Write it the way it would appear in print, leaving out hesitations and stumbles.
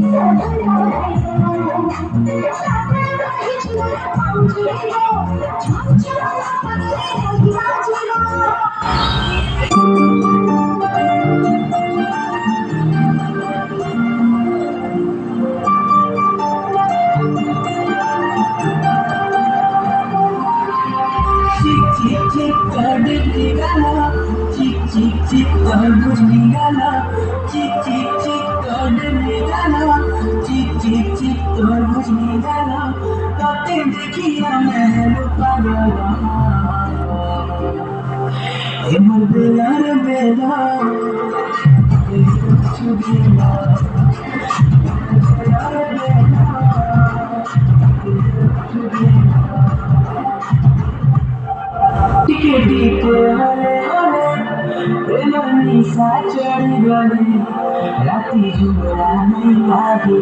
चिक चिक चिक कर निकाला, चिक चिक चिक तरबूज निकाला, चिक चिक चिक कर निकाला, चिक चिक चिक तरबूज निकाला, तोते देखिया महलो पागला, एमर बेला रे बेला, चुगला, बेला रे बेला, चुगला। टिके टिके हरे हरे प्रेमनी सा चढ़ गले राती जुड़ा नहीं लागे।